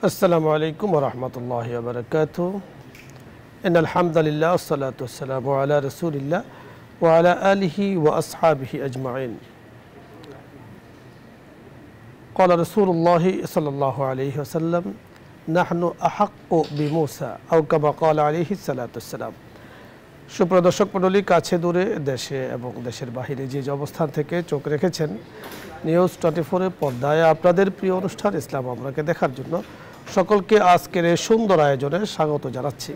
আসসালামু আলাইকুম ওয়া রাহমাতুল্লাহি ওয়া বারাকাতুহু। ইন্নাল হামদালিল্লাহ ওয়াসসালাতু ওয়াসসালামু আলা রাসূলিল্লাহ ওয়া আলা আলিহি ওয়া আসহাবিহি আজমাইন। ক্বালা রাসূলুল্লাহি সাল্লাল্লাহু আলাইহি ওয়াসাল্লাম নাহনু আহাক্কু বিমূসা আও কামা ক্বালা আলাইহিস সালাতু ওয়াসসালাম। সুপ্রিয় দর্শক মণ্ডলী, কাছে দূরে, দেশে এবং দেশের বাহিরে যে অবস্থান থেকে চোখ রেখেছেন নিউজ 24 পর্দায় আপনাদের প্রিয় অনুষ্ঠান ইসলাম আমরাকে দেখার জন্য সকলকে আজকের এই সুন্দর আয়োজনে স্বাগত জানাচ্ছি।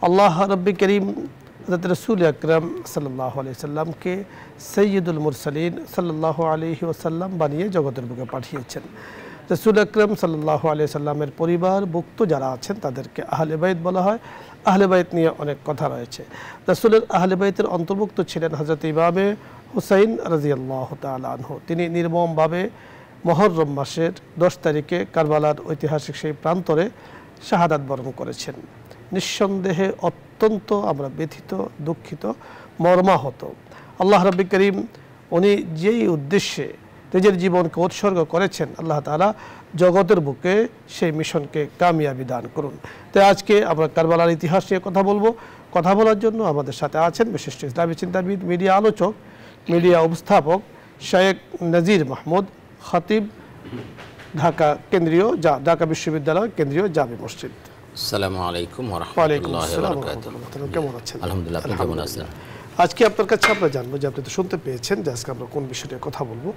আল্লাহ রাব্বি করিম হযরত রাসূল আকরাম সাল্লাল্লাহু আলাইহি সাল্লামকে সাইয়্যিদুল মুরসালিন সাল্লাল্লাহু আলাইহি ওয়াসাল্লাম বানিয়ে জগতের বুকে পাঠিয়েছেন। রাসূল আকরাম সাল্লাল্লাহু আলাইহি সাল্লামের পরিবারভুক্ত যারা আছেন তাদেরকে আহলে বাইত বলা হয়। আহলে বাইত নিয়ে অনেক কথা রয়েছে। রাসূলের আহলে বাইতের অন্তর্ভুক্ত ছিলেন হযরত ইমামে হুসাইন রাদিয়াল্লাহু তাআলা আনহু। তিনি নির্মমভাবে মুহররম মাসের 10 তারিখে কারবালার ঐতিহাসিক সেই প্রান্তরে শাহাদাত বরণ করেছেন। নিঃসন্দেহে অত্যন্ত আমরা ব্যথিত, দুঃখিত, মর্মাহত। আল্লাহ রাব্বি করিম উনি যেই উদ্দেশ্যে নিজের জীবনকে উৎসর্গ করেছেন, আল্লাহ তাআলা জগতের বুকে সেই মিশনকে কামিয়াবি দান করুন। তাই আজকে আমরা কারবালার ইতিহাস নিয়ে কথা বলবো। কথা বলার জন্য আমাদের সাথে আছেন বিশিষ্ট ইসলামী চিন্তাবিদ, মিডিয়া আলোচক, মিডিয়া উপস্থাপক শেখ নজির মাহমুদ, খতিব, ঢাকা বিশ্ববিদ্যালয় কেন্দ্রীয় জামে মসজিদ। আসসালামু আলাইকুম ওয়া রাহমাতুল্লাহি ওয়া বারাকাতুহু। কেমন আছেন? আলহামদুলিল্লাহ, আপনি কেমন আছেন? আজকে আপনার কাছে আমরা জানবো যে আপনি তো শুনতে পেয়েছেন যে আজকে আমরা কোন বিষয়ে কথা বলবো।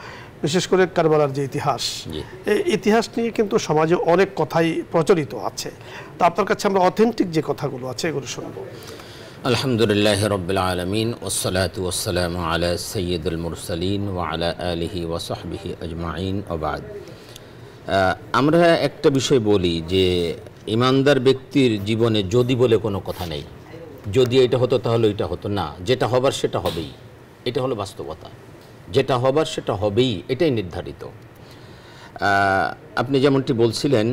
বিশেষ করে কারবালার যে ইতিহাস, এই ইতিহাস নিয়ে কিন্তু সমাজে অনেক কথাই প্রচলিত আছে। তো আপনার কাছে আমরা অথেন্টিক যে কথাগুলো আছে এগুলো শুনবো। আলহামদুলিল্লাহি রাব্বিল আলামিন ওয়াসসালাতু ওয়াসসালামু আলা সাইয়্যিদুল মুরসালিন ওয়া আলা আলিহি ওয়া সাহবিহি আজমাইন ওয়া বাদ। আমরা একটা বিষয় বলি যে ইমানদার ব্যক্তির জীবনে যদি বলে কোনো কথা নেই। যদি এটা হতো তাহলে এটা হতো না, যেটা হবার সেটা হবেই। এটা হলো বাস্তবতা, যেটা হবার সেটা হবেই, এটাই নির্ধারিত। আপনি যেমনটি বলছিলেন,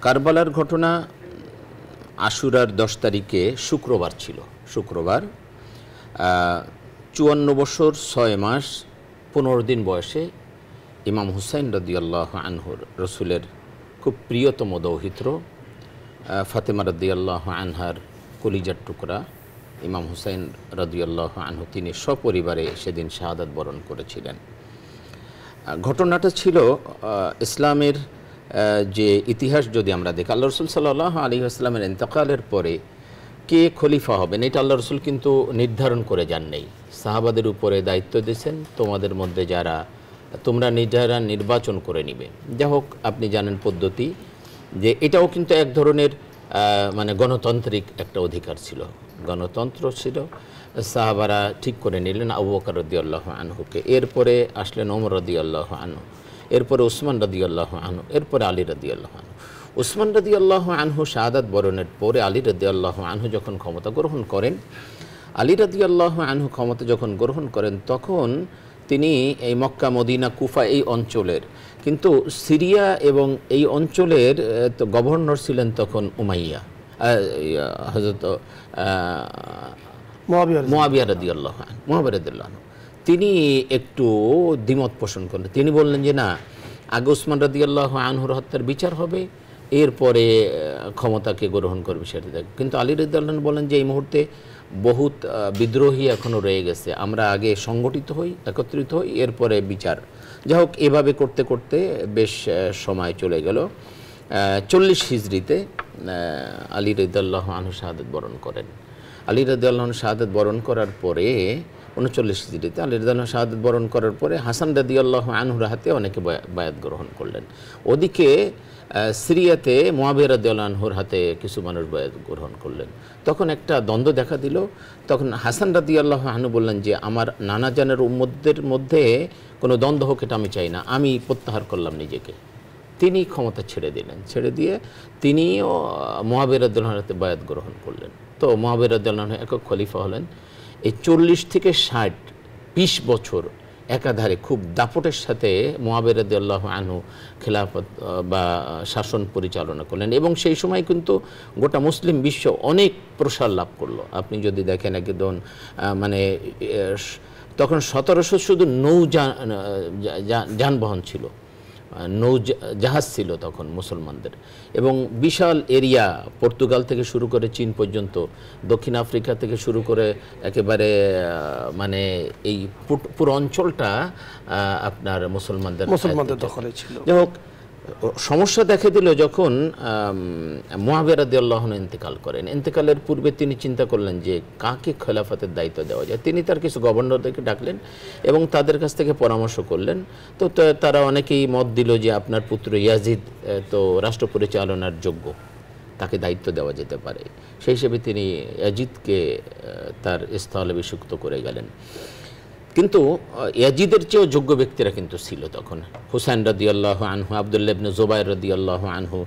কারবালার ঘটনা আশুরার 10 তারিখে শুক্রবার ছিল। শুক্রবার 54 বছর 6 মাস 15 দিন বয়সে ইমাম হুসাইন রাদিয়াল্লাহু আনহুর, রসুলের খুব প্রিয়তম দৌহিত্র ফাতেমা রাদিয়াল্লাহু আনহার কলিজার টুকরা ইমাম হুসাইন রাদিয়াল্লাহু আনহু, তিনি সপরিবারে সেদিন শাহাদাত বরণ করেছিলেন। ঘটনাটা ছিল ইসলামের যে ইতিহাস যদি আমরা দেখি, আল্লাহ রসুল সাল্লাল্লাহু আলাইহি ওয়াসাল্লামের ইন্তেকালের পরে কে খলিফা হবেন এটা আল্লাহ রসুল কিন্তু নির্ধারণ করে যান নেই। সাহাবাদের উপরে দায়িত্ব দিয়েছেন, তোমাদের মধ্যে যারা তোমরা নিজেরা নির্বাচন করে নিবে। যাই হোক, আপনি জানেন পদ্ধতি, যে এটাও কিন্তু এক ধরনের মানে গণতান্ত্রিক একটা অধিকার ছিল, গণতন্ত্র ছিল। সাহাবারা ঠিক করে নিলেন আবু বকর রাদিয়াল্লাহু আনহুকে, এরপরে আসলেন ওমর রাদিয়াল্লাহু আনহু, এরপরে উসমান রাদিয়াল্লাহু আনহু, এরপরে আলী রাদিয়াল্লাহু আনহু। উসমান রাদিয়াল্লাহু আনহু শাহাদাত বরণের পরে আলী রাদিয়াল্লাহু আনহু যখন ক্ষমতা গ্রহণ করেন, আলী রাদিয়াল্লাহু আনহু ক্ষমতা যখন গ্রহণ করেন, তখন তিনি এই মক্কা, মদিনা, কুফা এই অঞ্চলের, কিন্তু সিরিয়া এবং এই অঞ্চলের তো গভর্নর ছিলেন তখন উমাইয়া, হযরত মুআবিয়া রাদিয়াল্লাহু আনহু। তিনি একটু দ্বিমত পোষণ করলেন। তিনি বললেন যে না, আগে উসমান রাদিয়াল্লাহু আনহুর হত্যার বিচার হবে, এরপরে ক্ষমতাকে গ্রহণ করবে সেটা দেখ। কিন্তু আলী রাদিয়াল্লাহু আনহু বলেন যে এই মুহূর্তে বহুত বিদ্রোহী এখনও রয়ে গেছে, আমরা আগে সংগঠিত হই, একত্রিত হই, এরপরে বিচার। যাই হোক, এভাবে করতে করতে বেশ সময় চলে গেল। 40 হিজরিতে আলী রাদিয়াল্লাহু আনহু শাহাদাত বরণ করেন। আলী রাদিয়াল্লাহু আনহু শাহাদাত বরণ করার পরে 39 হিজরিতে আলী রাদিয়াল্লাহু আনহু শাহাদাত বরণ করার পরে হাসান রাদিয়াল্লাহু আনহুর হাতে অনেকে বায়াত গ্রহণ করলেন। ওদিকে সিরিয়াতে মুআবিয়া রাদিয়াল্লাহু আনহুর হাতে কিছু মানুষ বায়াত গ্রহণ করলেন। তখন একটা দ্বন্দ্ব দেখা দিল। তখন হাসান রাদিয়াল্লাহু আনহু বললেন যে আমার নানা জানের উম্মতদের মধ্যে কোনো দ্বন্দ্ব হোক, এটা আমি চাই না, আমি প্রত্যাহার করলাম নিজেকে। তিনি ক্ষমতা ছেড়ে দিলেন। ছেড়ে দিয়ে তিনিও মুআবিয়া রাদিয়াল্লাহু আনহুর হাতে বায়াত গ্রহণ করলেন। তো মুআবিয়া রাদিয়াল্লাহু আনহু একক খলিফা হলেন। এই 40 থেকে 20 বছর একাধারে খুব দাপটের সাথে মুআবিয়া রাদিয়াল্লাহু আনহু খেলাফত বা শাসন পরিচালনা করলেন, এবং সেই সময় কিন্তু গোটা মুসলিম বিশ্ব অনেক প্রসার লাভ করলো। আপনি যদি দেখেন, একদম মানে তখন 1700 শুধু যানবাহন ছিল, নৌ জাহাজ ছিল তখন মুসলমানদের, এবং বিশাল এরিয়া পর্তুগাল থেকে শুরু করে চীন পর্যন্ত, দক্ষিণ আফ্রিকা থেকে শুরু করে একেবারে মানে এই পুরো অঞ্চলটা আপনার মুসলমানদের দখলে ছিল। যাই হোক, সমস্যা দেখা দিল যখন মুআবিয়া রাদিয়াল্লাহু আনহু ইন্তেকাল করেন। ইন্তেকালের পূর্বে তিনি চিন্তা করলেন যে কাকে খেলাফতের দায়িত্ব দেওয়া যায়। তিনি তার কিছু গভর্নরদেরকে ডাকলেন এবং তাদের কাছ থেকে পরামর্শ করলেন। তো তারা অনেকেই মত দিল যে আপনার পুত্র ইয়াজিদ তো রাষ্ট্র পরিচালনার যোগ্য, তাকে দায়িত্ব দেওয়া যেতে পারে। সেই হিসেবে তিনি ইয়াজিদকে তার স্থলে অভিষিক্ত করে গেলেন। কিন্তু ইয়াজিদের চেয়েও যোগ্য ব্যক্তিরা কিন্তু ছিল তখন। হুসাইন রাদিয়াল্লাহু আনহু, আব্দুল্লাহ ইবনে জুবাইর রাদিয়াল্লাহু আনহু,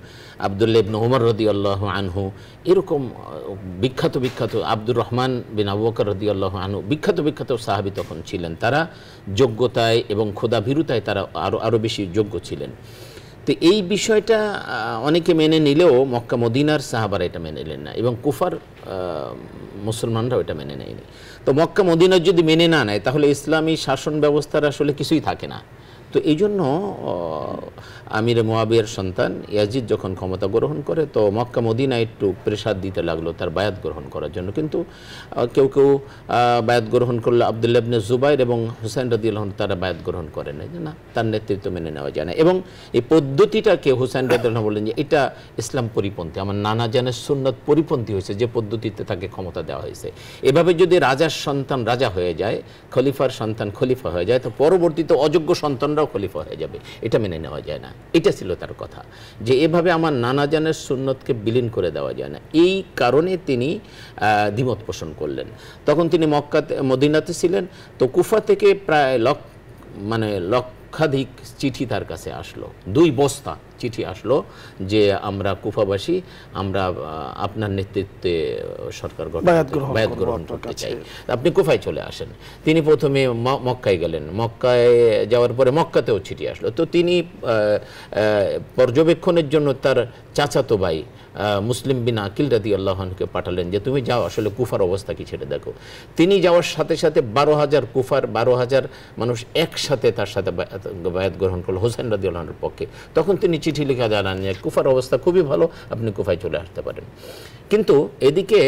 আব্দুল্লাহ ইবনে উমর রাদিয়াল্লাহু আনহু, এরকম বিখ্যাত আব্দুর রহমান বিন আবু বকর রাদিয়াল্লাহু আনহু, বিখ্যাত সাহাবী তখন ছিলেন। তারা যোগ্যতায় এবং খোদাভীরুতায় তারা আরও বেশি যোগ্য ছিলেন। তো এই বিষয়টা অনেকে মেনে নিলেও মক্কা মদিনার সাহাবারা এটা মেনে নিলেন না, এবং কুফার মুসলমানরাও এটা মেনে নেয়নি। তো মক্কা মদিনার যদি মেনে না নেয় তাহলে ইসলামী শাসন ব্যবস্থার আসলে কিছুই থাকে না। তো এই জন্য আমিরে মুআবিয়ার সন্তান ইয়াজিদ যখন ক্ষমতা গ্রহণ করে, তো মক্কা মদিনা একটু প্রেসার দিতে লাগলো তার বায়াত গ্রহণ করার জন্য। কিন্তু কেউ বায়াত গ্রহণ করলো, আব্দুল্লাহ ইবনে জুবাইর এবং হুসাইন রাদিয়াল্লাহু আনহু তারা বায়াত গ্রহণ করেন না, যে না, তার নেতৃত্ব মেনে নেওয়া যায় না। এবং এই পদ্ধতিটাকে হুসাইন রাদিয়াল্লাহু আনহু বললেন যে এটা ইসলাম পরিপন্থী, আমার নানা জানের সুন্নত পরিপন্থী হয়েছে যে পদ্ধতিতে তাকে ক্ষমতা দেওয়া হয়েছে। এভাবে যদি রাজার সন্তান রাজা হয়ে যায়, খলিফার সন্তান খলিফা হয়ে যায়, তো পরবর্তীতে অযোগ্য সন্তানরাও খলিফা হয়ে যাবে, এটা মেনে নেওয়া যায় না। এটা ছিল তার কথা, যে এভাবে আমার নানা জানের সুন্নতকে বিলীন করে দেওয়া যায় না। এই কারণে তিনি দ্বিমত পোষণ করলেন। তখন তিনি মদিনাতে ছিলেন। তো কুফা থেকে প্রায় লক্ষাধিক চিঠি তার কাছে আসলো, 2 বস্তা চিঠি আসলো যে আমরা কুফাবাসী, আমরা আপনার নেতৃত্বে সরকার বায়াত গ্রহণ করতে চাই, আপনি কুফায় চলে আসেন। তিনি প্রথমে মক্কায় গেলেন। মক্কায় যাওয়ার পরে মক্কাতেও চিঠি আসলো। তো তিনি পর্যবেক্ষণের জন্য তার চাচাতো ভাই মুসলিম বিন আকিল রাদিয়াল্লাহু আনহুকে পাঠালেন যে তুমি যাও, আসলে কুফার অবস্থা কি ছেড়ে দেখো। তিনি যাওয়ার সাথে সাথে 12,000 কুফার 12,000 মানুষ একসাথে তার সাথে বায়াত গ্রহণ করলো হুসাইন রাদিয়াল্লাহু আনহুর পক্ষে। তখন তিনি চিঠি লিখে জানান যে কুফার অবস্থা খুবই ভালো, আপনি কুফায় চলে আসতে পারেন। কিন্তু এদিকে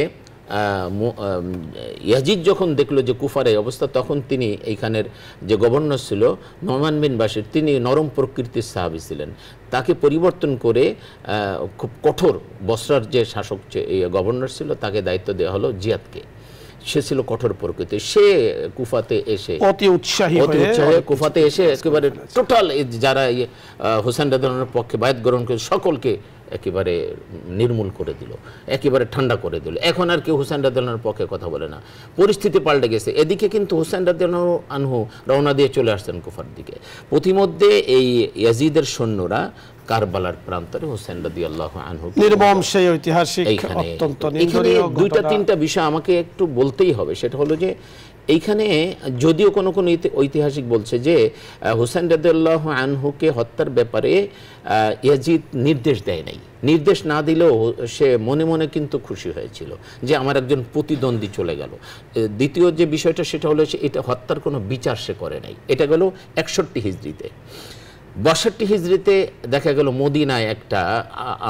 ইয়াজিদ যখন দেখলো যে কুফার এই অবস্থা, তখন তিনি এইখানের যে গভর্নর ছিল নোমান বিন বাশির, তিনি নরম প্রকৃতির সাহাবী ছিলেন, তাকে পরিবর্তন করে খুব কঠোর, বসরার যে শাসক গভর্নর ছিল তাকে দায়িত্ব দেওয়া হলো জিয়াদকে। সে ছিল কঠোর প্রকৃতি। সে কুফাতে এসে অতি উৎসাহী কুফাতে এসে একেবারে টোটাল যারা হুসাইন রাদিয়াল্লাহু আনহুর পক্ষে বায়াত গ্রহণ করে সকলকে একেবারে নির্মূল করে দিল, একেবারে ঠান্ডা করে দিল। এখন আর কেউ হুসাইন রাদিয়াল্লাহু আনহুর পক্ষে কথা বলে না। পরিস্থিতি পাল্টে গেছে। এদিকে কিন্তু হুসাইন রাদিয়াল্লাহু আনহু রওনা দিয়ে চলে আসছেন কুফার দিকে। প্রতিমধ্যে এই ইয়াজিদের সৈন্যরা কারবালার প্রান্তরে হুসাইন রাদিয়াল্লাহু আনহু নির্মম সেই ঐতিহাসিক অত্যন্ত নিন্দনীয় 2-3টা বিষয় আমাকে একটু বলতেই হবে। সেটা হলো যে এইখানে যদিও কোনো ঐতিহাসিক বলছে যে হুসাইন রাদিয়াল্লাহু আনহুকে হত্যার ব্যাপারে ইয়াজিদ নির্দেশ দেয় নাই, নির্দেশ না দিলেও সে মনে মনে কিন্তু খুশি হয়েছিল যে আমার একজন প্রতিদ্বন্দ্বী চলে গেল। দ্বিতীয় যে বিষয়টা সেটা হলো এটা হত্যার কোনো বিচার সে করে নাই। এটা গেল 61 হিজরিতে। 62 হিজরিতে দেখা গেল মদিনায় একটা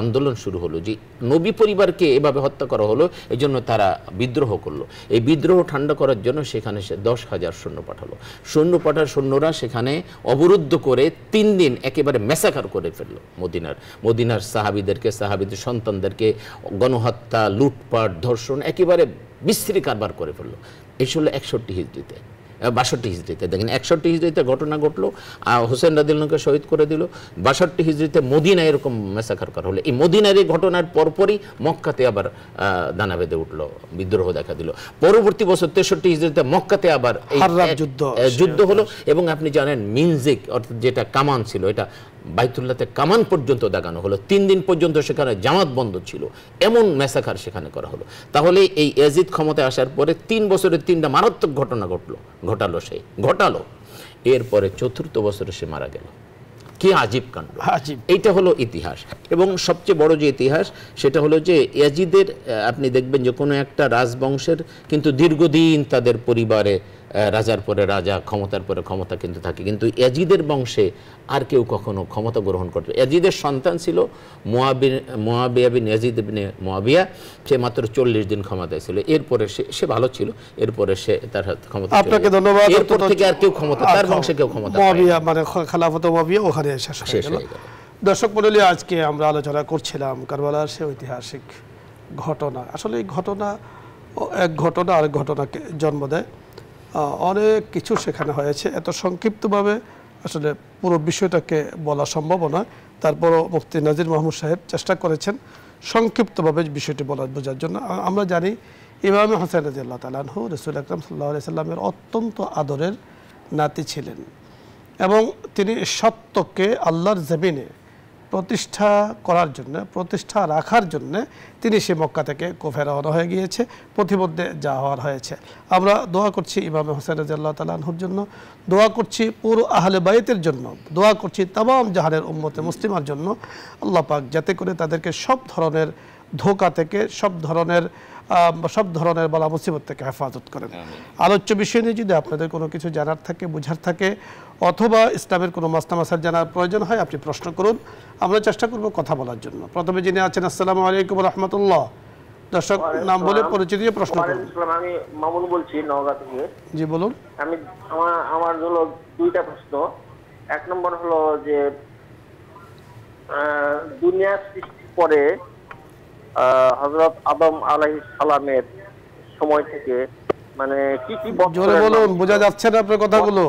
আন্দোলন শুরু হলো যে নবী পরিবারকে এভাবে হত্যা করা হলো, এই জন্য তারা বিদ্রোহ করলো। এই বিদ্রোহ ঠান্ডা করার জন্য সেখানে সে 10,000 সৈন্য পাঠালো। সৈন্যরা সেখানে অবরুদ্ধ করে 3 দিন একেবারে ম্যাসাকার করে ফেললো মদিনার সাহাবীদেরকে, সাহাবীদের সন্তানদেরকে গণহত্যা, লুটপাট, ধর্ষণ, একেবারে বিশ্রী কারবার করে ফেললো। এই ছিল 61 হিজরিতে। 62 হিজরিতে দেখেন 61 হিজরিতে ঘটনা ঘটলো, হুসাইন রাদিয়াল্লাহু আনহুকে শহীদ করে দিল। 62 হিজরিতে মদিনায় এরকম ম্যাসাকার করা হলো। এই মদিনার এই ঘটনার পরপরই মক্কাতে আবার দানা বেঁধে উঠলো, বিদ্রোহ দেখা দিল। পরবর্তী বছর 63 হিজরিতে মক্কাতে আবার যুদ্ধ হলো। এবং আপনি জানেন মিনজিক অর্থাৎ যেটা কামান ছিল, এটা বাইতুল্লাহতে কামান পর্যন্ত দাগানো হলো। 3 দিন পর্যন্ত সেখানে জামাত বন্ধ ছিল, এমন ম্যাসাকার সেখানে করা হলো। তাহলে এই ইয়াজিদ ক্ষমতায় আসার পরে 3 বছরে 3টা মারাত্মক ঘটনা ঘটালো। এরপরে 4র্থ বছরে সে মারা গেল। কি আজীব কাণ্ড! এইটা হলো ইতিহাস। এবং সবচেয়ে বড় যে ইতিহাস সেটা হলো যে ইয়াজিদের আপনি দেখবেন যে কোনো একটা রাজবংশের কিন্তু দীর্ঘদিন তাদের পরিবারে রাজার পরে রাজা, ক্ষমতার পরে ক্ষমতা কিন্তু থাকে, কিন্তু ইয়াজিদের বংশে আর কেউ কখনো ক্ষমতা গ্রহণ করতে। ইয়াজিদের সন্তান ছিল মুয়াবিয়া বিন ইয়াজিদ ইবনে মুয়াবিয়া, সে মাত্র 40 দিন ক্ষমতায় ছিল। এরপরে সে ভালো ছিল, এরপরে সে তার ক্ষমতা। আপনাকে ধন্যবাদ। এরপর থেকে আর কেউ ক্ষমতা, তার বংশে কেউ ক্ষমতা মুয়াবিয়া মানে খেলাফত মুয়াবিয়া ওখানে শেষ হয়ে গেল। দর্শক মণ্ডলী, আজকে আমরা আলোচনা করছিলাম কারবালার সে ঐতিহাসিক ঘটনা। আসলে এই ঘটনা এক ঘটনা আরেক ঘটনাকে জন্ম দেয়, অনেক কিছু সেখানে হয়েছে। এত সংক্ষিপ্তভাবে আসলে পুরো বিষয়টাকে বলা সম্ভব নয়, তারপরও মুফতি নাজির মাহমুদ সাহেব চেষ্টা করেছেন সংক্ষিপ্তভাবে বিষয়টি বোঝার জন্য। আমরা জানি ইমাম হোসেন রাদিয়াল্লাহু তাআলা আনহু রাসূল আকরাম সাল্লাল্লাহু আলাইহি সাল্লামের অত্যন্ত আদরের নাতি ছিলেন এবং তিনি সত্যকে আল্লাহর জমিনে প্রতিষ্ঠা করার জন্য, প্রতিষ্ঠা রাখার জন্য তিনি সে মক্কা থেকে কুফায় রওনা হয়ে গিয়েছে, পথিমধ্যে যা হওয়ার হয়েছে। আমরা দোয়া করছি ইমাম হোসেন রাদিয়াল্লাহু তাআলা আনহুর জন্য, দোয়া করছি পুরো আহলে বাইতের জন্য, দোয়া করছি তামাম জাহানের উম্মতে মুসলিমার জন্য, আল্লাহ পাক যাতে করে তাদেরকে সব ধরনের ধোঁকা থেকে, সব ধরনের বালা মুসিবত থেকে হেফাজত করেন। আলোচ্য বিষয় নিয়ে যদি আপনাদের কোনো কিছু জানার থাকে, বুঝার থাকে, অথবা ইসলামের কোনো মাসলা মাসাল জানার প্রয়োজন হয়, আপনি প্রশ্ন করুন, আমরা চেষ্টা করব কথা বলার জন্য। প্রথমে যিনি আছেন, আসসালামু আলাইকুম রাহমাতুল্লাহ। দর্শক নাম বলে পরিচয় দিয়ে প্রশ্ন করুন। আমি মামুন বলছি নওগাঁ থেকে। জি বলুন। আমি আমার হলো দুইটা প্রশ্ন। এক নম্বর হলো যে দুনিয়া সৃষ্টির পরে হযরত আদম আলাইহিস সালামের সময় থেকে মানে কি কি জোরে বলুন, বোঝা যাচ্ছে না আপনার কথাগুলো।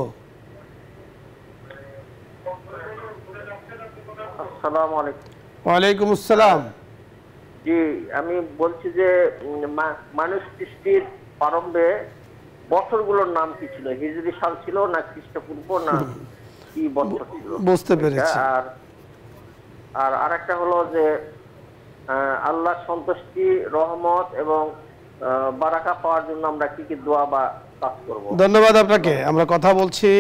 আসসালামু আলাইকুম। ওয়ালাইকুম আসসালাম। জি, আমি বলছি যে মানুষ সৃষ্টির প্রারম্ভে বছরগুলোর নাম কি ছিল? হিজরি সাল ছিল না খ্রিস্টপূর্ব না কি বছর ছিল? বুঝতে পেরেছি। আর আরেকটা হলো যে আল্লাহর সন্তুষ্টি, রহমত এবং বারাকা পাওয়ার জন্য আমরা কি কি দোয়া বা কাজ করব? ধন্যবাদ আপনাকে, আমরা কথা বলছি।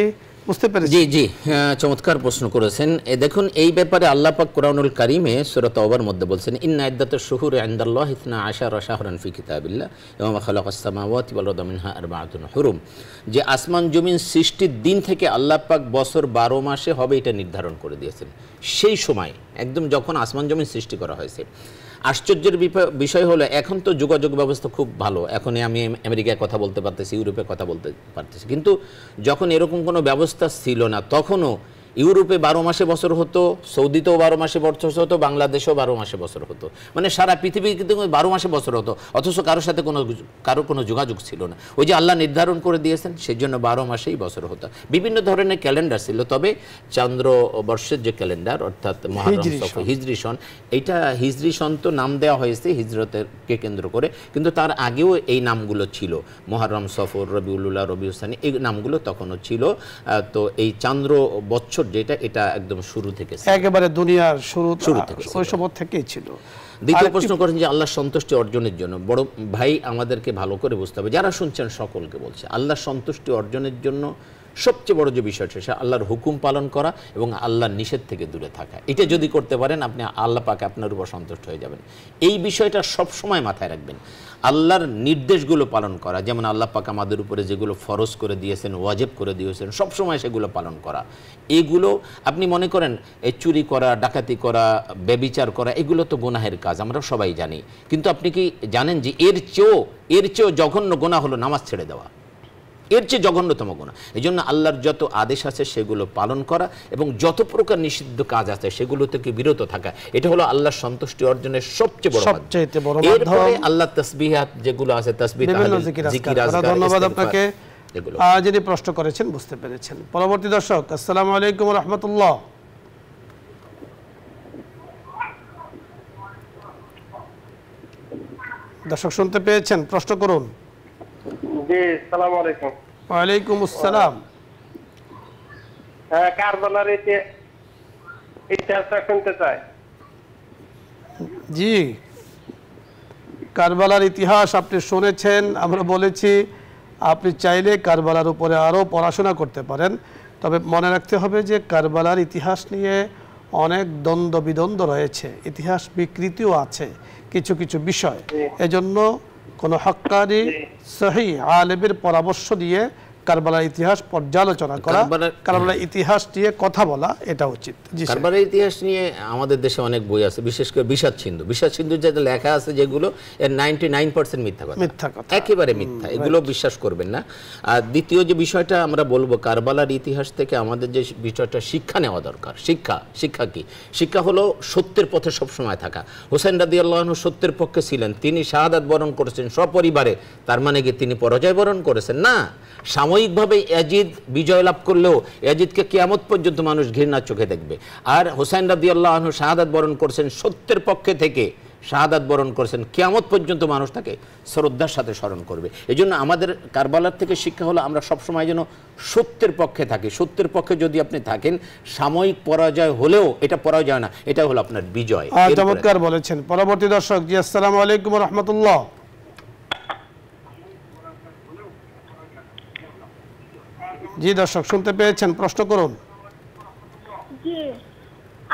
বুঝতে পেরেছি। জি জি, চমৎকার প্রশ্ন করেছেন। দেখুন, এই ব্যাপারে আল্লাহ পাক কোরআনুল কারীমে সূরা তাওবার মধ্যে বলছেন, ইন্না ইদ্দাতাশ শুহুরি ইনদাল্লাহি 12 শাহরান ফি কিতাবিল্লাহ ওয়া মা খালাকাস সামাওয়াতি ওয়াল আরদা মিনহা আরবাআতুন হুরুম, যে আসমান জমিন সৃষ্টির দিন থেকে আল্লাহ পাক বছর 12 মাসে হবে এটা নির্ধারণ করে দিয়েছেন। সেই সময় একদম যখন আসমান জমিন সৃষ্টি করা হয়েছে। আশ্চর্যের বিষয় হলো, এখন তো যোগাযোগ ব্যবস্থা খুব ভালো, এখন আমি আমেরিকায় কথা বলতে পারতেছি, ইউরোপে কথা বলতে পারতেছি, কিন্তু যখন এরকম কোনো ব্যবস্থা ছিল না, তখনও ইউরোপে 12 মাসে বছর হতো, সৌদিতেও 12 মাসে বছর হতো, বাংলাদেশেও 12 মাসে বছর হতো, মানে সারা পৃথিবী কিন্তু 12 মাসে বছর হতো, অথচ কারোর সাথে কারো কোনো যোগাযোগ ছিল না। ওই যে আল্লাহ নির্ধারণ করে দিয়েছেন, সেই জন্য 12 মাসেই বছর হতো। বিভিন্ন ধরনের ক্যালেন্ডার ছিল, তবে চন্দ্রবর্ষের যে ক্যালেন্ডার অর্থাৎ মহরম সফর হিজরি সন, এইটা হিজরি সন তো নাম দেওয়া হয়েছে হিজরতকে কেন্দ্র করে, কিন্তু তার আগেও এই নামগুলো ছিল, মহরম, সফর, রবিউল উল্লাহ, রবিউল সানি, এই নামগুলো তখনও ছিল। তো এই চন্দ্র বছর যেটা, এটা একদম শুরু থেকে, একেবারে দুনিয়ার শুরু থেকে, ওই সময় থেকেই ছিল। দ্বিতীয় প্রশ্ন করেন যে আল্লাহর সন্তুষ্টি অর্জনের জন্য, বড় ভাই আমাদেরকে ভালো করে বুঝতে হবে, যারা শুনছেন সকলকে বলছে, আল্লাহর সন্তুষ্টি অর্জনের জন্য সবচেয়ে বড় যে বিষয়টা, সে আল্লাহর হুকুম পালন করা এবং আল্লাহর নিষেধ থেকে দূরে থাকা। এটা যদি করতে পারেন, আপনি আল্লাহ পাক আপনার উপর সন্তুষ্ট হয়ে যাবেন। এই বিষয়টা সব সময় মাথায় রাখবেন। আল্লাহর নির্দেশগুলো পালন করা, যেমন আল্লাহ পাক আমাদের উপরে যেগুলো ফরজ করে দিয়েছেন, ওয়াজিব করে দিয়েছেন, সব সময় সেগুলো পালন করা। এগুলো আপনি মনে করেন, এই চুরি করা, ডাকাতি করা, ব্যভিচার করা, এগুলো তো গুনাহের কাজ, আমরা সবাই জানি, কিন্তু আপনি কি জানেন যে এর চেয়েও জঘন্য গুনাহ হলো নামাজ ছেড়ে দেওয়া, এর চেয়ে জঘন্যতম গুনাহ। এই জন্য আল্লাহর যত আদেশ আছে সেগুলো পালন করা এবং যত প্রকার নিষিদ্ধ কাজ আছে সেগুলো থেকে বিরত থাকা, এটা হলো আল্লাহর সন্তুষ্টি অর্জনের সবচেয়ে বড় মাধ্যম। এরপরে আল্লাহ তাসবিহাত যেগুলো আছে, তাসবিহ, জিকির, আজকার। ধন্যবাদ আপনাকে। যিনি প্রশ্ন করেছেন বুঝতে পেরেছেন। পরবর্তী দর্শক, আসসালামু আলাইকুম রাহমাতুল্লাহ। দর্শক শুনতে পেয়েছেন, প্রশ্ন করুন। জি, আসসালামু আলাইকুম। ওয়ালাইকুম আসসালাম। হ্যাঁ, কারবালার ইতিহাসটা শুনতে চাই। জি, কারবালার ইতিহাস আপনি শুনেছেন, আমরা বলেছি আপনি চাইলে কারবালার উপরে আরও পড়াশোনা করতে পারেন, তবে মনে রাখতে হবে যে কারবালার ইতিহাস নিয়ে অনেক দ্বন্দ্ব বিদ্বন্দ্ব রয়েছে, ইতিহাস বিকৃতিও আছে কিছু কিছু বিষয়। এজন্য কোনো হক্কানি সহি আলেমের পরামর্শ দিয়ে কারবালার ইতিহাস পর্যালোচনা করা, কারবালার ইতিহাস নিয়ে কথা বলা, এটা উচিত। জি, কারবালার ইতিহাস নিয়ে আমাদের দেশে অনেক বই আছে, বিশেষ করে বিষাদ সিন্ধু যেটা লেখা আছে, যেগুলো এর 99% মিথ্যা কথা, একেবারে মিথ্যা, এগুলো বিশ্বাস করবেন না। আর দ্বিতীয় যে বিষয়টা আমরা বলবো, কারবালার ইতিহাস থেকে আমাদের যে বিষয়টা শিক্ষা নেওয়া দরকার, শিক্ষা কি? শিক্ষা হলো সত্যের পথে সবসময় থাকা। হোসেন রাদিয়াল্লাহু আনহু সত্যের পক্ষে ছিলেন, তিনি শাহাদাত বরণ করেছেন সপরিবারে, তার মানে কি তিনি পরাজয় বরণ করেছেন? না। সাময়িকভাবে ইয়াজিদ বিজয় লাভ করলেও ইয়াজিদকে কিয়ামত পর্যন্ত মানুষ ঘৃণার চোখে দেখবে। আর হোসেন রাদিয়াল্লাহু আনহু শাহাদাত বরণ করেছেন সত্যের পক্ষে থেকে, শাহাদাত বরণ করেছেন, কিয়ামত পর্যন্ত মানুষ তাকে শ্রদ্ধার সাথে স্মরণ করবে। এই জন্য আমাদের কারবালার থেকে শিক্ষা হলো আমরা সবসময় যেন সত্যের পক্ষে থাকি। সত্যের পক্ষে যদি আপনি থাকেন, সাময়িক পরাজয় হলেও এটা পরাজয় না, এটা হলো আপনার বিজয়। চমৎকার বলেছেন। পরবর্তী দর্শক, জি আসসালামু আলাইকুম ওয়া রাহমাতুল্লাহ। জি দর্শক শুনতে পেয়েছেন, প্রশ্ন করুন। জি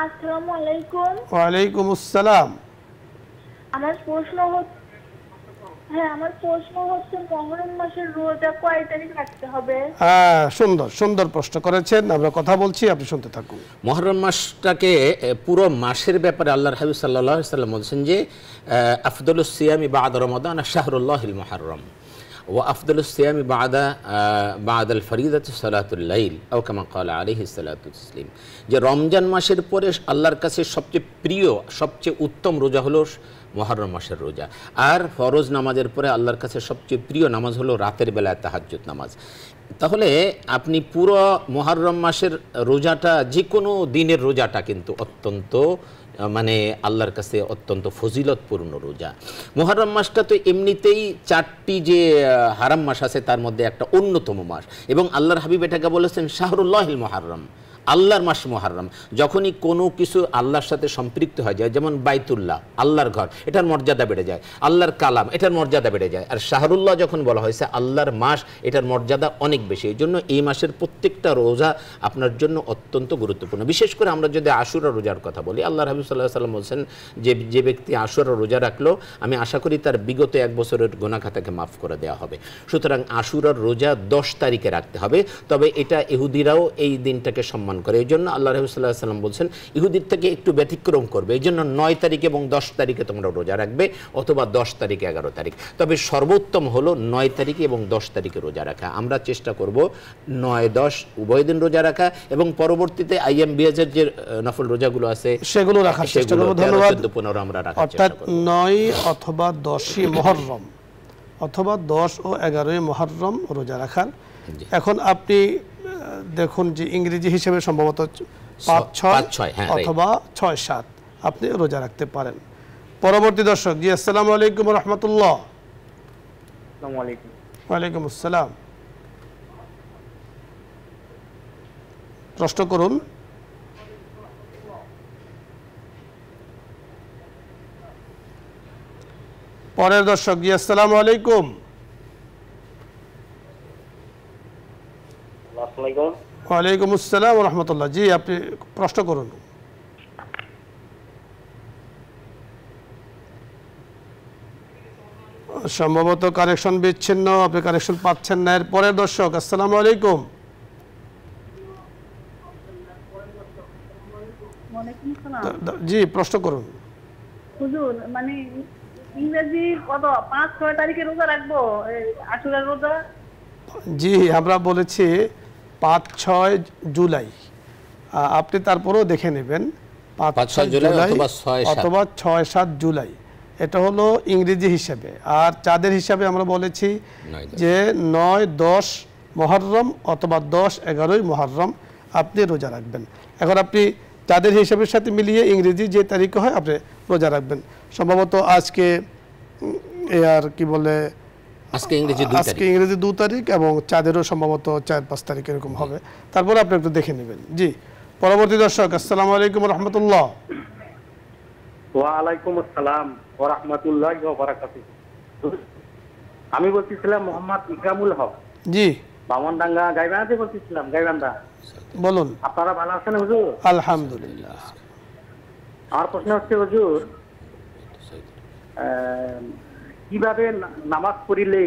আসসালামু আলাইকুম। ওয়া আলাইকুম আসসালাম। আমার প্রশ্ন হচ্ছে মুহররম মাসের রোজা কয় তারিখ রাখতে হবে? হ্যাঁ, সুন্দর প্রশ্ন করেছেন, আমরা কথা বলছি, আপনি শুনতে থাকুন। মুহররম মাসটাকে পুরো মাসের ব্যাপারে আল্লাহর হাবিব সাল্লাল্লাহু আলাইহি ওয়াসাল্লাম বলেছেন যে আফদালুস সিয়ামি বা'দা রমাদান শাহরুল্লাহিল মুহররম ওয়া আফদালুস সিয়ামি বা'দাল ফরিদাতি সালাতুল লাইল আও কামা ক্বালা আলাইহিস সালাতু তাসলিম। যে রমজান মাসের পরে আল্লাহর কাছে সবচেয়ে প্রিয়, সবচেয়ে উত্তম রোজা হলো মুহররম মাসের রোজা। আর ফরজ নামাজের পরে আল্লাহর কাছে সবচেয়ে প্রিয় নামাজ হলো রাতের বেলায় তাহাজ্জুদ নামাজ। তাহলে আপনি পুরো মুহররম মাসের রোজাটা, যে কোনো দিনের রোজাটা কিন্তু অত্যন্ত আল্লাহর কাছে অত্যন্ত ফজিলতপূর্ণ রোজা। মুহররম মাসটা তো এমনিতেই 4টি যে হারাম মাস আছে তার মধ্যে একটা অন্যতম মাস, এবং আল্লাহর হাবিব এটাকে বলেছেন শাহরুল্লাহিল মুহররম, আল্লাহর মাস মুহররম। যখনই কোনো কিছু আল্লাহর সাথে সম্পৃক্ত হয়ে যায়, যেমন বাইতুল্লাহ আল্লাহর ঘর, এটার মর্যাদা বেড়ে যায়, আল্লাহর কালাম এটার মর্যাদা বেড়ে যায়। আর শাহরুল্লাহ যখন বলা হয়েছে আল্লাহর মাস, এটার মর্যাদা অনেক বেশি। এই জন্য এই মাসের প্রত্যেকটা রোজা আপনার জন্য অত্যন্ত গুরুত্বপূর্ণ। বিশেষ করে আমরা যদি আশুরা রোজার কথা বলি, আল্লাহর হাবিব সাল্লাল্লাহু আলাইহি ওয়াসাল্লাম বলছেন যে ব্যক্তি আশুরা রোজা রাখলো, আমি আশা করি তার বিগত 1 বছরের গুনাহ খাতাকে মাফ করে দেওয়া হবে। সুতরাং আশুরার রোজা 10 তারিখে রাখতে হবে। তবে এটা ইহুদিরাও এই দিনটাকে সম্মান করে, এই জন্য আল্লাহ রাসূল সাল্লাল্লাহু আলাইহি ওয়াসাল্লাম বলছেন ইহুদির থেকে একটু ব্যতিক্রম করবে, এই জন্য 9 তারিখ এবং 10 তারিখে তোমরা রোজা রাখবে, অথবা 10 তারিখ 11 তারিখ। তবে সর্বোত্তম হলো 9 তারিখে এবং 10 তারিখে রোজা রাখা। আমরা চেষ্টা করব 9-10 উভয় দিন রোজা রাখা, এবং পরবর্তীতে আইয়াম বিয়াজের যে নফল রোজাগুলো আছে সেগুলো রাখার চেষ্টা করব। ধন্যবাদ। 14-15 আমরা রাখার চেষ্টা করব। অর্থাৎ 9 অথবা 10ই মুহররম অথবা 10 ও 11ই মুহররম রোজা রাখার। এখন আপনি দেখুন যে ইংরেজি হিসেবে সম্ভবত 5-6 অথবা 6-7 আপনি রোজা রাখতে পারেন। পরবর্তী দর্শক, জি আসসালামু আলাইকুম ওয়া রাহমাতুল্লাহ। আসসালামু আলাইকুম। ওয়া আলাইকুম আসসালাম। প্রশ্ন করুন। পরের দর্শক, জি আসসালামু আলাইকুম। ওয়ালাইকুম আসসালাম ওয়া রাহমাতুল্লাহ। জি আপনি প্রশ্ন করুন। সম্ভবত কানেকশন বিচ্ছিন্ন, আপনি কানেকশন পাচ্ছেন না। এর পরের দর্শক, আসসালামু আলাইকুম। জি প্রশ্ন করুন। হুজুর, ইংরেজি কত 5-6 তারিখে রোজা রাখবো আশুরার রোজা? জি আমরা বলেছি 5-6 জুলাই, আপনি তারপরেও দেখে নেবেন 5-6 জুলাই অথবা 6-7 জুলাই, এটা হলো ইংরেজি হিসাবে। আর চাঁদের হিসাবে আমরা বলেছি যে 9-10 মুহররম অথবা 10-11 মুহররম আপনি রোজা রাখবেন। এখন আপনি চাঁদের হিসাবের সাথে মিলিয়ে ইংরেজি যে তারিখে হয় আপনি রোজা রাখবেন। সম্ভবত আজকে আর কি বলে আজকে ইংরেজি 2 তারিখ এবং চাঁদেরও সম্ভবত 4-5 তারিখ এরকম হবে। তারপরে আপনি একটু দেখে নেবেন। জি পরবর্তী দর্শক, আসসালামু আলাইকুম ওয়া রাহমাতুল্লাহ। ওয়া আলাইকুম আসসালাম ওয়া রাহমাতুল্লাহি ওয়া বারাকাতুহু। আমি বলছিলাম মোহাম্মদ ইকরামুল হক। জি বামনডাঙ্গা গাইবান্ধা বলছিলাম, গাইবান্ধা। বলুন। আপনারা ভালো আছেন হুজুর? আলহামদুলিল্লাহ। আমার প্রশ্ন হচ্ছে হুজুর, কিভাবে নামাজ পড়িলে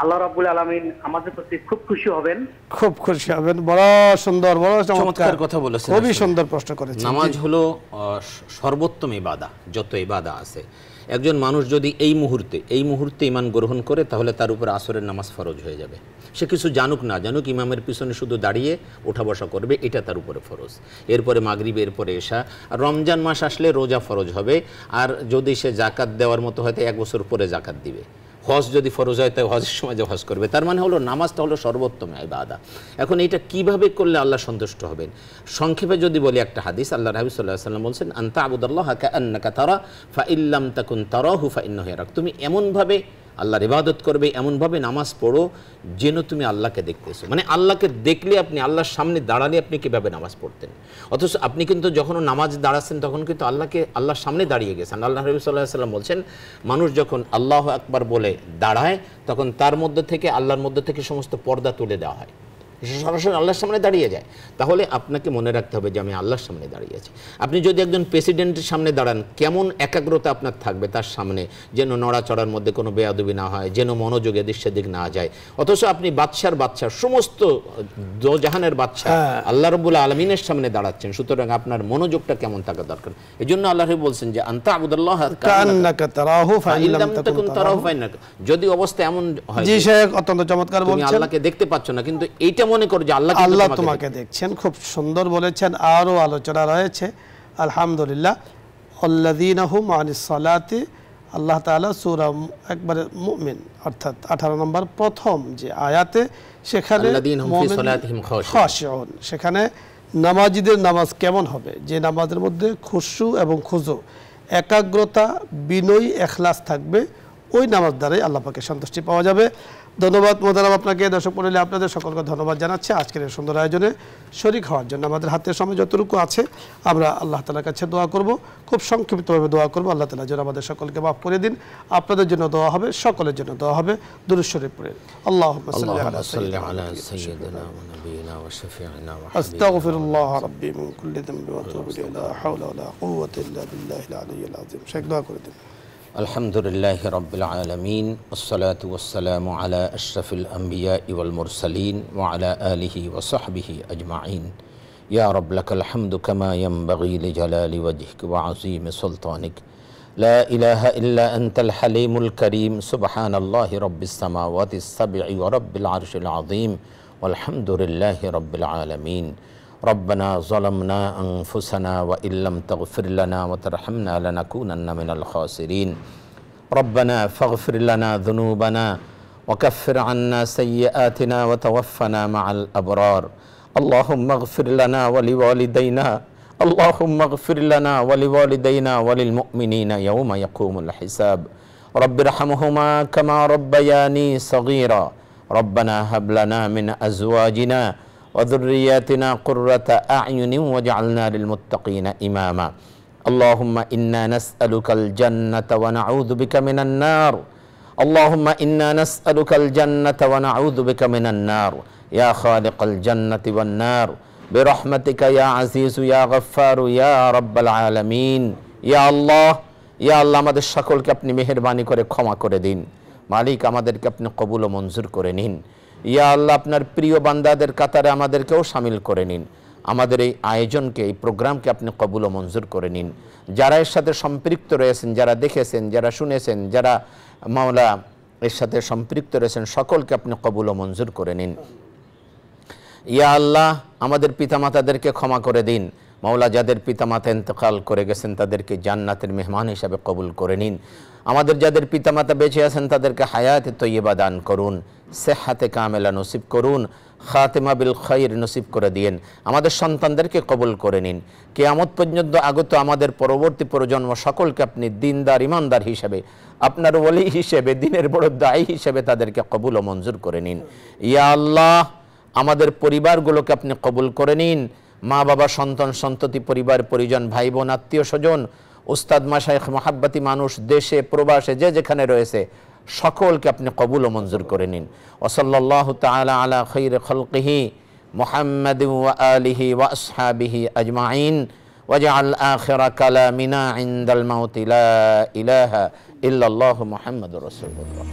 আল্লাহ রাব্বুল আলামিন আমাদের প্রতি খুব খুশি হবেন। খুব খুশি হবেন। বড় সুন্দর, বড় চমৎকার কথা বলেছেন। খুবই আসলে সুন্দর প্রশ্ন করেছেন। নামাজ হলো সর্বোত্তম ইবাদা, যত ইবাদা আছে। একজন মানুষ যদি এই মুহূর্তে ঈমান গ্রহণ করে, তাহলে তার উপর আসরের নামাজ ফরজ হয়ে যাবে। সে কিছু জানুক না জানুক, ইমামের পিছনে শুধু দাঁড়িয়ে ওঠা বসা করবে, এটা তার উপরে ফরজ। এরপরে মাগরিব, এরপরে এশা। আর রমজান মাস আসলে রোজা ফরজ হবে। আর যদি সে জাকাত দেওয়ার মতো হয়, 1 বছর পরে জাকাত দিবে। হজ যদি ফরজ হয়, তাই হজের সময় যে হজ করবে। তার মানে হলো নামাজটা হলো সর্বোত্তম ইবাদা। এখন এটা কিভাবে করলে আল্লাহ সন্তুষ্ট হবেন? সংক্ষেপে যদি বলি, একটা হাদিস, আল্লাহ রাসূল সাল্লাল্লাহু আলাইহি ওয়াসাল্লাম বলেছেন, আনতা আবুদাল্লাহ কাআন্নাকা তারা ফাইল্লাম তাকুন তারাহু ফাইন্নাহু ইয়ারাক। তুমি এমনভাবে আল্লাহর ইবাদত করবে, এমনভাবে নামাজ পড়ো যেন তুমি আল্লাহকে দেখতেছো। মানে আল্লাহকে দেখলে, আপনি আল্লাহর সামনে দাঁড়ালে আপনি কীভাবে নামাজ পড়তেন। অথচ আপনি কিন্তু যখন নামাজ দাঁড়াচ্ছেন, তখন কিন্তু আল্লাহর সামনে দাঁড়িয়ে গেছেন। আল্লাহ নবী সাল্লাল্লাহু আলাইহি ওয়াসাল্লাম বলছেন, মানুষ যখন আল্লাহু আকবার বলে দাঁড়ায়, তখন তার মধ্যে থেকে, আল্লাহর মধ্যে থেকে সমস্ত পর্দা তুলে দেওয়া হয়, সরাসরি আল্লাহর সামনে দাঁড়িয়ে যায়। তাহলে আপনাকে মনে রাখতে হবে যে আমি আল্লাহর সামনে দাঁড়িয়ে আছি। আপনি যদি একজন প্রেসিডেন্টের সামনে দাঁড়ান, কেমন একাগ্রতা আপনার থাকবে তার সামনে, যেন নড়াচড়ার মধ্যে কোনো বেয়াদবি না হয়, যেন মনোযোগে এদিক সেদিক না যায়। অথচ আপনি বাদশার সমস্ত জাহানের বাদশা আল্লাহ রাব্বুল আলামিনের সামনে দাঁড়াচ্ছেন। সুতরাং আপনার মনোযোগটা কেমন থাকা দরকার। এই জন্য আল্লাহ বলছেন যে আনতা আবুদাল্লাহ কাআন্নাকা তারাহু ফাইল্লাম তাকুন তারাহু ফাইন্নাকা। যদি অবস্থা এমন হয়, জি শেখ, অত্যন্ত চমৎকার বলছেন, তুমি আল্লাহকে দেখতে পাচ্ছ না, কিন্তু এইটা মনে করো যে আল্লাহ তোমাকে দেখছেন। খুব সুন্দর বলেছেন। আরও আলোচনা রয়েছে আলহামদুলিল্লাহ। আল্লাযীনা হুম আনিস সালাতি, আল্লাহ তাআলা সূরা একবারে মুমিন অর্থাৎ 18 নম্বর প্রথম যে আয়াতে, সেখানে আল্লাযীনা হুম ফি সালাতিহিম খাশিউন, সেখানে নামাজীদের নামাজ কেমন হবে, যে নামাজের মধ্যে খুশু এবং খুজু, একাগ্রতা, বিনয়, ইখলাস থাকবে, ওই নামাজ দ্বারাই আল্লাহ পাকের সন্তুষ্টি পাওয়া যাবে। ধন্যবাদ মোহতারাম আপনাকে। দর্শক মণ্ডলী, আপনাদের সকলকে ধন্যবাদ জানাচ্ছি আজকের এই সুন্দর আয়োজনে শরীক হওয়ার জন্য। আমাদের হাতের সময় যতটুকু আছে, আমরা আল্লাহ তাআলার কাছে দোয়া করব, খুব সংক্ষিপ্তভাবে দোয়া করব। আল্লাহ তাআলা যেন আমাদের সকলকে মাফ করে দিন। আপনাদের জন্য দোয়া হবে, সকলের জন্য দোয়া হবে। দুরূদ শরীফ পড়ে আল্লাহুম্মা সাল্লি আলা সাইয়্যিদিনা ওয়া নাবিয়িনা ওয়া শাফিঈনা ওয়া আস্তাগফিরুল্লাহ রাব্বি মিন কুল্লি যামবি ওয়া আতুবু ইলাইহি লা হাওলা ওয়া লা কুওয়াতা ইল্লা বিল্লাহিল আলিয়্যিল আযীম। শেখ দোয়া করে দিন। আলহামদুলিল্লাহি রাব্বিল আলামিন, ওয়াসসালাতু ওয়াসসালামু আলা আশরাফিল আমবিয়াই ওয়াল মুরসালিন ওয়া আলা আলিহি ওয়া সাহবিহি আজমাইন। ইয়া রাব লাকাল হামদু কামা ইয়ানবাগি লিজালালি ওয়াজহিকা ওয়া আযীমি সুলতানিক। লা ইলাহা ইল্লা আনতাল হালিমুল কারীম। সুবহানাল্লাহি রাব্বিস সামাওয়াতিস সাব'i ওয়া রাব্বিল আরশিল আযীম। ওয়ালহামদুলিল্লাহি রাব্বিল আলামিন। ربنا ظلمنا أنفسنا وإن لم تغفر لنا وترحمنا لنكونن من الخاسرين. ربنا فاغفر لنا ذنوبنا وكفر عنا سيئاتنا وتوفنا مع الأبرار. اللهم اغفر لنا ولوالدينا، اللهم اغفر لنا ولوالدينا وللمؤمنين يوم يقوم الحساب. رب ارحمهما كما ربياني صغيرا. ربنا هب لنا من أزواجنا وذرياتنا قرة أعين واجعلنا للمتقين إماما. اللهم إنا نسألك الجنة ونعوذ بك من النار. اللهم إنا نسألك الجنة ونعوذ بك من النار يا خالق الجنة والنار برحمتك يا عزيز يا غفار يا رب العالمين. يا الله يا الله আমাদের সকলকে আপনি মেহেরবানি করে ক্ষমা করে দিন। মালিক, আমাদেরকে আপনি কবুল ও মঞ্জুর করে নিন। ইয়া আল্লাহ, আপনার প্রিয় বান্দাদের কাতারে আমাদেরকেও শামিল করে নিন। আমাদের এই আয়োজনকে, এই প্রোগ্রামকে আপনি কবুল ও মঞ্জুর করে নিন। যারা এর সাথে সম্পৃক্ত রয়েছেন, যারা দেখেছেন, যারা শুনেছেন, যারা মাওলা এর সাথে সম্পৃক্ত রয়েছেন, সকলকে আপনি কবুল ও মঞ্জুর করে নিন। ইয়া আল্লাহ, আমাদের পিতামাতাদেরকে ক্ষমা করে দিন। মাওলা, যাদের পিতামাতা ইন্তেকাল করে গেছেন, তাদেরকে জান্নাতের মেহমান হিসাবে কবুল করে নিন। আমাদের যাদের পিতামাতা বেঁচে আছেন, তাদেরকে হায়াতে তৈয়বা দান করুন, সেহাতে কামেলা নসিব করুন, খাতেমা বিল খাইর নসিব করে দিয়েন। আমাদের সন্তানদেরকে কবুল করে নিন। কিয়ামত পর্যন্ত আগত আমাদের পরবর্তী প্রজন্ম সকলকে আপনি দিনদার, ইমানদার হিসেবে, আপনার ওলি হিসেবে, দিনের বড় দায়ী হিসেবে তাদেরকে কবুল ও মঞ্জুর করে নিন। ইয়া আল্লাহ, আমাদের পরিবারগুলোকে আপনি কবুল করে নিন। মা বাবা, সন্তান সন্ততি, পরিবার পরিজন, ভাই বোন, আত্মীয় স্বজন, উস্তাদ মাশায়েখ, মহাব্বতী মানুষ, দেশে প্রবাসে যে যেখানে রয়েছে, সকলকে আপনি কবুল ও মঞ্জুর করে নিন। ওয়া সাল্লাল্লাহু তাআলা আলা খায়রি খালকিহি মুহাম্মাদিন ওয়া আলিহি ওয়া আসহাবিহি আজমাইন। ওয়াজআল আখিরা কালামিনা ইনদাল মাউতি লা ইলাহা ইল্লাল্লাহু মুহাম্মাদুর রাসূলুল্লাহ।